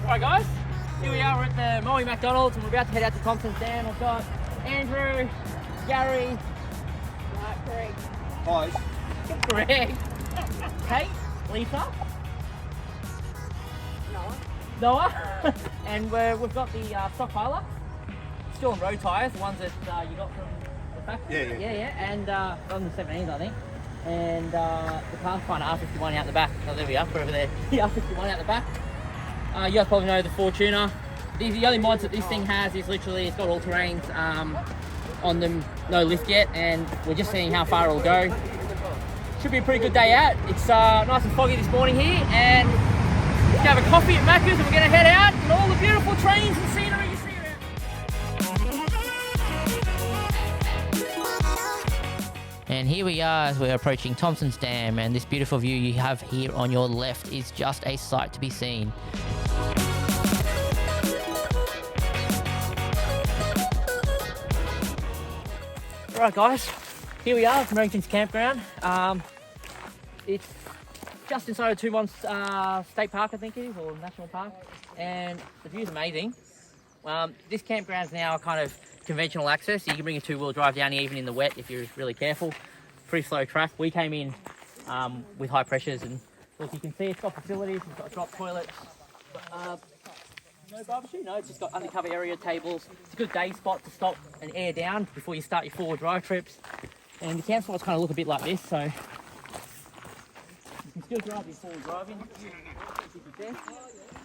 Alright guys, here we are, we're at the Moe McDonald's and we're about to head out to Thompsons Dam. I've got Andrew, Gary, Greg. Hi. Greg, Kate, Lisa, Noah, and we've got the stock Hilux, still on road tyres, the ones that you got from the factory. Yeah, and on the 17s I think. And the Pathfinder R51 out the back. Oh, there we are, we're over there. The R51 out the back. You guys probably know the Fortuner. The only mods that this thing has is literally, it's got all terrains on them, no lift yet, and we're just seeing how far it'll go. Should be a pretty good day out. It's nice and foggy this morning here, and let's have a coffee at Macca's and we're going to head out and all the beautiful trains and scenery you see around. And here we are as we're approaching Thompsons Dam, and this beautiful view you have here on your left is just a sight to be seen. Right guys, here we are from Arrington's Campground. It's just inside of Toomong's State Park, I think it is, or National Park, and the view's amazing. This campground's now kind of conventional access. You can bring a two-wheel drive down here even in the wet if you're really careful. Pretty slow track. We came in with high pressures, and look, you can see it's got facilities. It's got drop toilets. No barbecue, no, it's just got undercover area tables. It's a good day spot to stop and air down before you start your forward drive trips. And the camp spots kind of look a bit like this, so you can still drive your forward driving.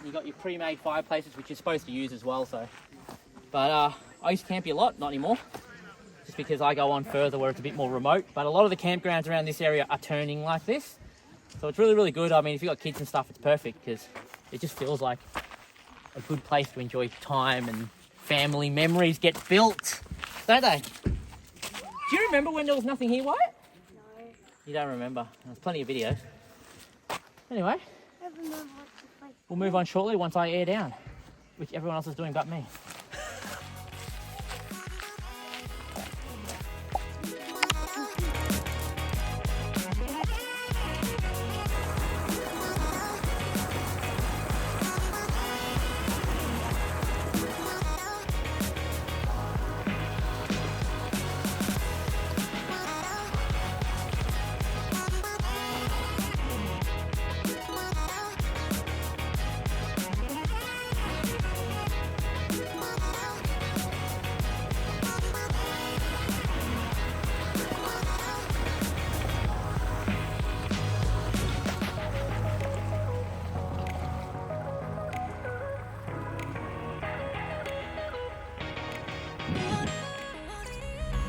You got your pre-made fireplaces, which you're supposed to use as well. So, but I used to camp here a lot, not anymore, just because I go on further where it's a bit more remote. But a lot of the campgrounds around this area are turning like this, so it's really, really good. I mean, if you've got kids and stuff, it's perfect because it just feels like a good place to enjoy time and family memories get built, don't they? Do you remember when there was nothing here, Wyatt? No. You don't remember? There's plenty of videos. Anyway, I remember what the place. we'll move on shortly once I air down, which everyone else is doing but me.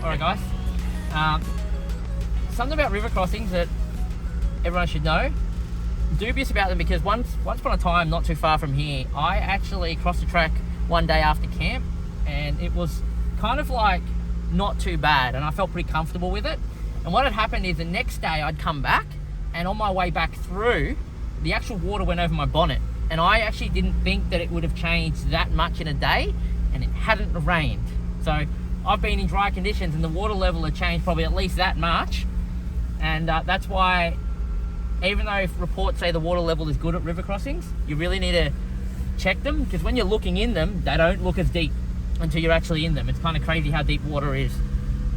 Alright guys, something about river crossings that everyone should know. I'm dubious about them because once upon a time, not too far from here, I actually crossed the track one day after camp, and it was kind of like not too bad, and I felt pretty comfortable with it. And what had happened is the next day I'd come back, and on my way back through, the actual water went over my bonnet, and I actually didn't think that it would have changed that much in a day, and it hadn't rained. So I've been in dry conditions and the water level had changed probably at least that much, and that's why, even though reports say the water level is good at river crossings, you really need to check them, because when you're looking in them, they don't look as deep until you're actually in them. It's kind of crazy how deep water is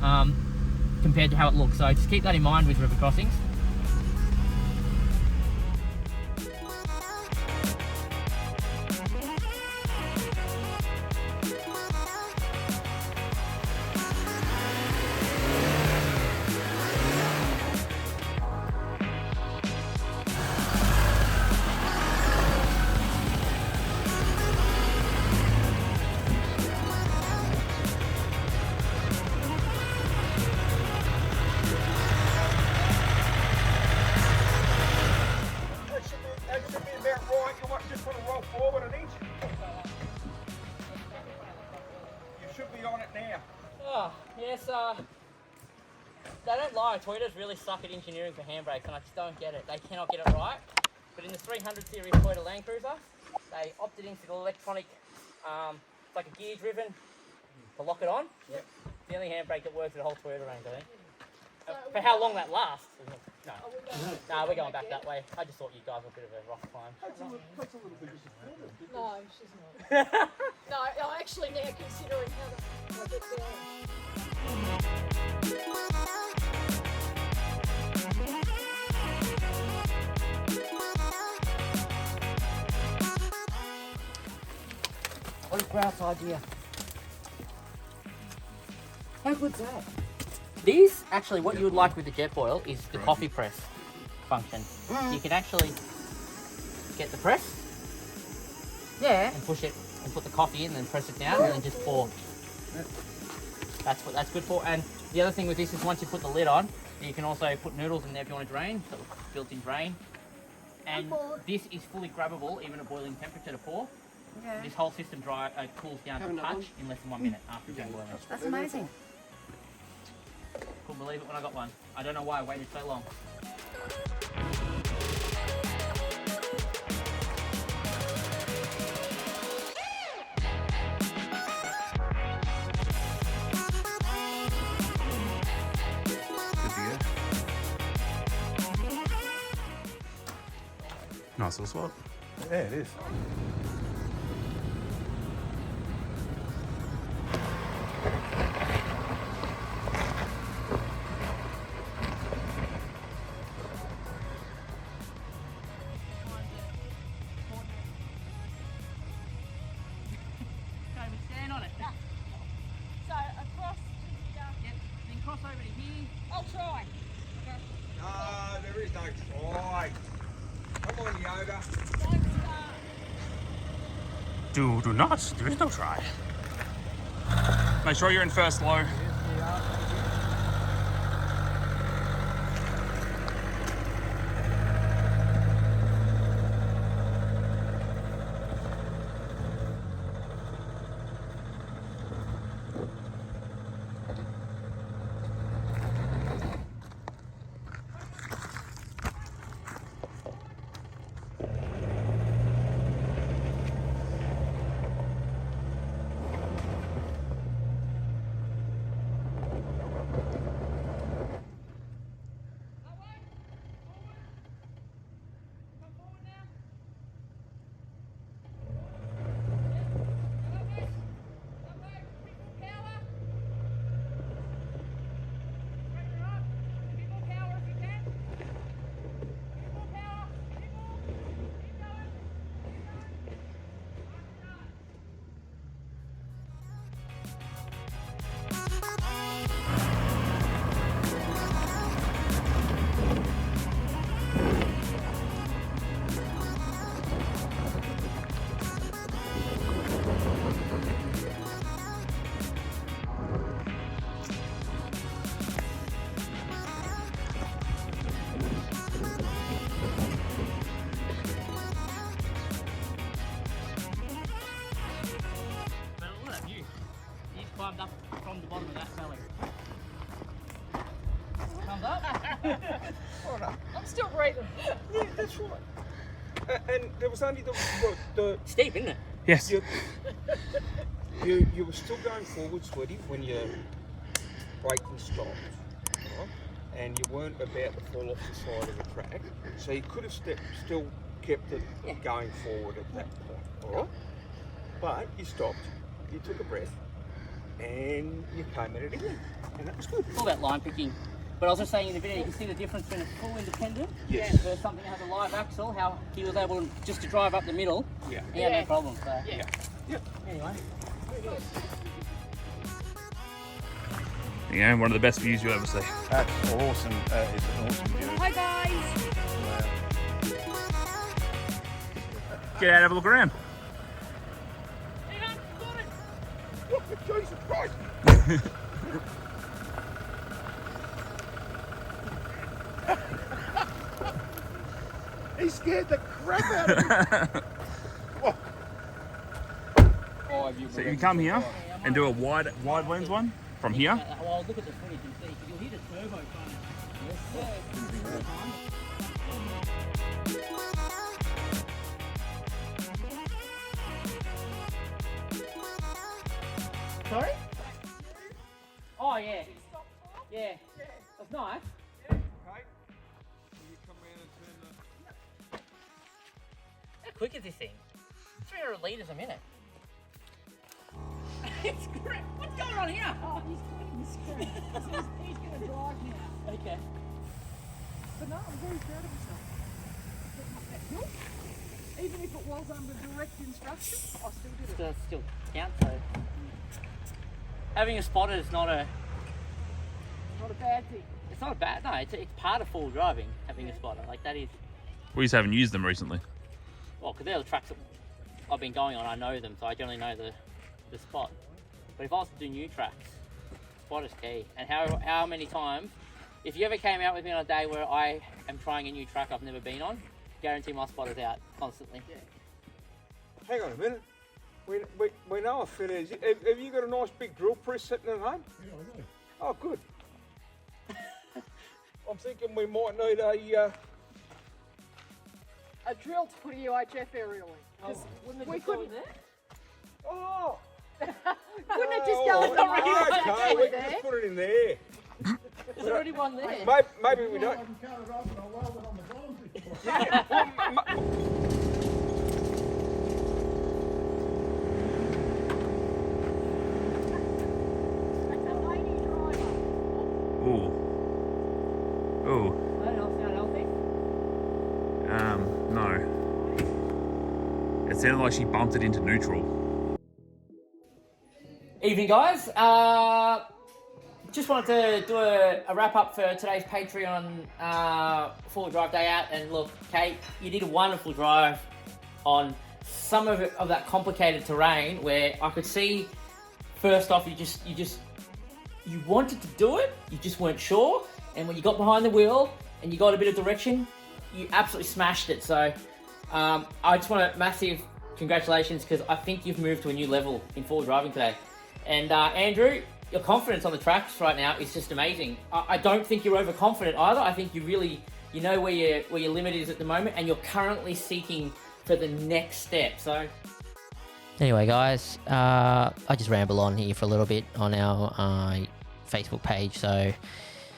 compared to how it looks, so just keep that in mind with river crossings. They don't lie, Toyotas really suck at engineering for handbrakes, and I just don't get it. They cannot get it right. But in the 300 series Toyota Land Cruiser, they opted into the electronic, it's like a gear driven, to lock it on. Yep. It's the only handbrake that works with the whole Toyota range, I think. For how long that lasts? No. No, we're going back that way. I just thought you guys were a bit of a rough climb. No. she's not. No, I'm actually now considering how to get there. What a grouse idea. How good's that? These, actually, what you would like with the jet boil is the coffee press function. You can actually get the press, and push it, and put the coffee in, and press it down, and then just pour. That's what that's good for. And the other thing with this is once you put the lid on, you can also put noodles in there if you want to drain, so built-in drain. And this is fully grabbable, even at boiling temperature to pour. Okay. This whole system cools down to touch in less than 1 minute after done boiling. That's amazing. Couldn't believe it when I got one. I don't know why I waited so long. Nice little swap. Yeah, it is. Can't even stand on it. So across to here. Yep, then cross over to here. I'll try. There is no try. Come on, Yoda. Don't start. Do not. There is no try. Make sure you're in first low. But look at that view. He's climbed up from the bottom of that valley. Thumbs up. I'm still breathing. Yeah, that's right. And there was only the Steep, isn't it? Yes. you were still going forward, Sweaty, when your braking stopped, right? And you weren't about to fall off the side of the track, so you could have still kept it going forward at that point, all right? But you stopped, you took a breath, and you came at it again, and that was good. It's all about line picking. But I was just saying in the video, you can see the difference between a full independent Yes. versus something that has a live axle, how he was able to, just to drive up the middle. Yeah. He had no problem. So, Yeah. anyway. You know, one of the best views you'll ever see. That's awesome. It's an awesome view. Hi guys. Get out and have a look around. Jesus Christ! He scared the crap out of me. So you can come here and do a wide lens one from here. Well, look at the footage and see, because you'll hear the turbo kind of. Sorry? Oh, yeah. Yeah. That's nice. Okay. You come around and turn the... How quick is this thing? 300 200 litres a minute. It's great. What's going on here? Oh, he's putting the screen. He's going to drive now. Okay. But no, I'm very proud of myself. Getting up that hill. Even if it was under direct instruction, I still did it. Still counts though. Having a spotter is not a. Not a bad thing. It's not a bad. No, it's part of full driving. Having a spotter like that is. We just haven't used them recently. Well, because they're the tracks that I've been going on. I know them, so I generally know the spot. But if I was to do new tracks, spot is key. And how many times, if you ever came out with me on a day where I am trying a new track I've never been on, guarantee my spotter's out constantly. Yeah. Hang on a minute. We know a fit is. Have you got a nice big drill press sitting at home? Yeah, I do. Oh, good. I'm thinking we might need a drill to put a UHF aerial in. 'Cause we couldn't. Oh! Couldn't it just go in the okay, we can there? just put it in there. There's already one there. Maybe we I don't. can cut it off and I'll weld it on the bottom. Yeah, well, Ooh. Ooh. That don't sound healthy. No. It sounded like she bumped it into neutral. Evening, guys. Just wanted to do a wrap up for today's Patreon full drive day out. And look, Kate, you did a wonderful drive on some of that complicated terrain where I could see. First off, you wanted to do it, you just weren't sure, and when you got behind the wheel and you got a bit of direction, you absolutely smashed it. So I just want a massive congratulations, because I think you've moved to a new level in forward driving today. And Andrew, your confidence on the tracks right now is just amazing. I don't think you're overconfident either. I think you know where your limit is at the moment, and you're currently seeking for the next step. So anyway, guys, I just ramble on here for a little bit on our Facebook page. So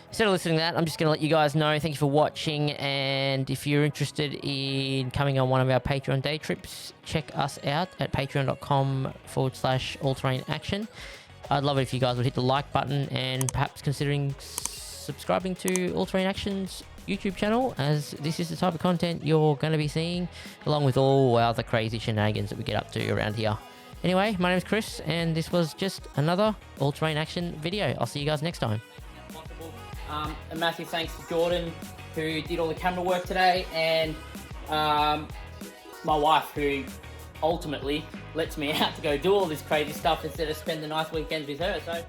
instead of listening to that, I'm just going to let you guys know. Thank you for watching. And if you're interested in coming on one of our Patreon day trips, check us out at patreon.com/all-terrain-action. I'd love it if you guys would hit the like button and perhaps considering subscribing to All Terrain Action's YouTube channel, as this is the type of content you're going to be seeing, along with all our other crazy shenanigans that we get up to around here. Anyway, my name is Chris, and this was just another All Terrain Action video. I'll see you guys next time. A massive thanks to Jordan, who did all the camera work today, and my wife, who ultimately lets me out to go do all this crazy stuff instead of spend the nice weekends with her. So